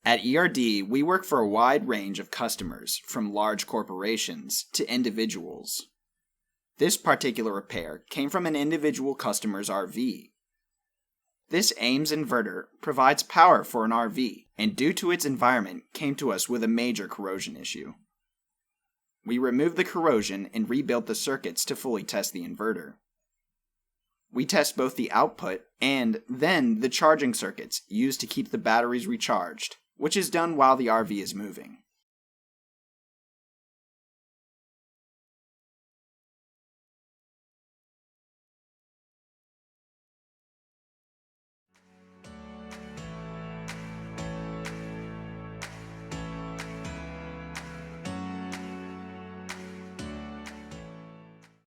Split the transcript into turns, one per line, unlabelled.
At ERD, we work for a wide range of customers, from large corporations to individuals. This particular repair came from an individual customer's RV. This a.i.m.s inverter provides power for an RV, and due to its environment, came to us with a major corrosion issue. We removed the corrosion and rebuilt the circuits to fully test the inverter. We test both the output and then the charging circuits used to keep the batteries recharged, which is done while the RV is moving.